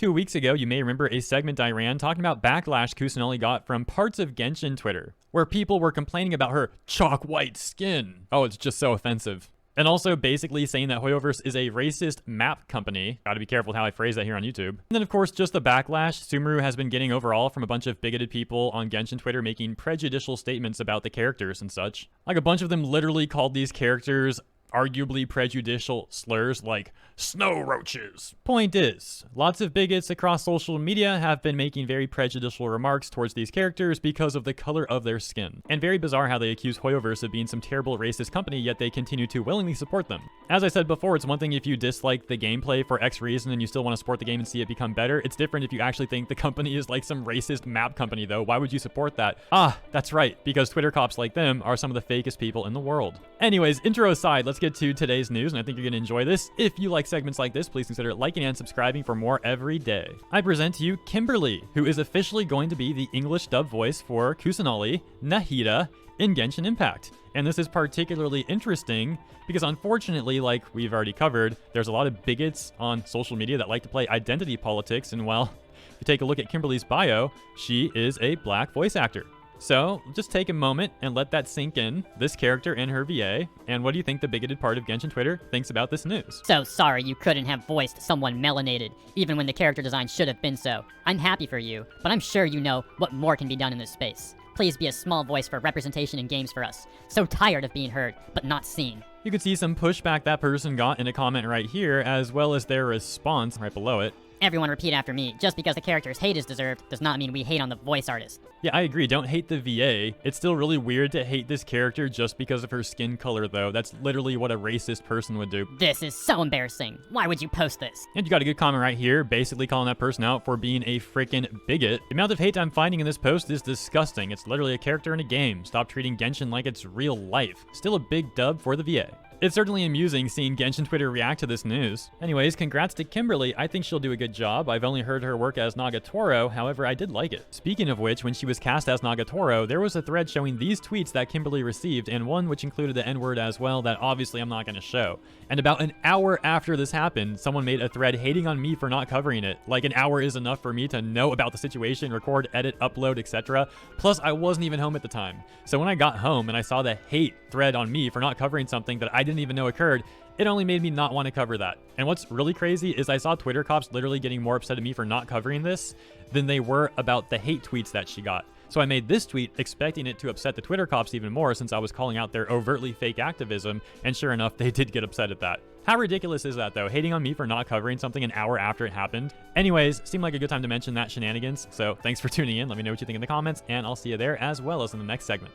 2 weeks ago, you may remember a segment I ran talking about backlash Kusanali got from parts of Genshin Twitter, where people were complaining about her chalk white skin. Oh, it's just so offensive. And also basically saying that Hoyoverse is a racist map company. Gotta be careful with how I phrase that here on YouTube. And then of course, just the backlash Sumeru has been getting overall from a bunch of bigoted people on Genshin Twitter making prejudicial statements about the characters and such. Like a bunch of them literally called these characters arguably prejudicial slurs like snow roaches. Point is, lots of bigots across social media have been making very prejudicial remarks towards these characters because of the color of their skin. And very bizarre how they accuse Hoyoverse of being some terrible racist company, yet they continue to willingly support them. As I said before, it's one thing if you dislike the gameplay for X reason and you still want to support the game and see it become better. It's different if you actually think the company is like some racist map company though. Why would you support that? Ah, that's right, because Twitter cops like them are some of the fakest people in the world. Anyways, intro aside, let's get to today's news, and I think you're going to enjoy this. If you like segments like this, please consider liking and subscribing for more every day. I present to you Kimberley, who is officially going to be the English dub voice for Kusanali, Nahida, in Genshin Impact. And this is particularly interesting because unfortunately, like we've already covered, there's a lot of bigots on social media that like to play identity politics, and well, if you take a look at Kimberley's bio, she is a black voice actor. So, just take a moment and let that sink in, this character and her VA, and what do you think the bigoted part of Genshin Twitter thinks about this news? So sorry you couldn't have voiced someone melanated, even when the character design should have been so. I'm happy for you, but I'm sure you know what more can be done in this space. Please be a small voice for representation in games for us. So tired of being heard, but not seen. You can see some pushback that person got in a comment right here, as well as their response right below it. Everyone repeat after me. Just because the character's hate is deserved does not mean we hate on the voice artist. Yeah, I agree. Don't hate the VA. It's still really weird to hate this character just because of her skin color, though. That's literally what a racist person would do. This is so embarrassing. Why would you post this? And you got a good comment right here, basically calling that person out for being a freaking bigot. The amount of hate I'm finding in this post is disgusting. It's literally a character in a game. Stop treating Genshin like it's real life. Still a big dub for the VA. It's certainly amusing seeing Genshin Twitter react to this news. Anyways, congrats to Kimberley. I think she'll do a good job. I've only heard her work as Nagatoro, however, I did like it. Speaking of which, when she was cast as Nagatoro, there was a thread showing these tweets that Kimberley received, and one which included the N-word as well that obviously I'm not going to show. And about an hour after this happened, someone made a thread hating on me for not covering it. Like an hour is enough for me to know about the situation, record, edit, upload, etc. Plus, I wasn't even home at the time. So when I got home and I saw the hate thread on me for not covering something that I didn't even know occurred, it only made me not want to cover that. And what's really crazy is I saw Twitter cops literally getting more upset at me for not covering this than they were about the hate tweets that she got. So I made this tweet expecting it to upset the Twitter cops even more since I was calling out their overtly fake activism, and sure enough, they did get upset at that. How ridiculous is that though, hating on me for not covering something an hour after it happened? Anyways, seemed like a good time to mention that shenanigans, so thanks for tuning in. Let me know what you think in the comments, and I'll see you there as well as in the next segment.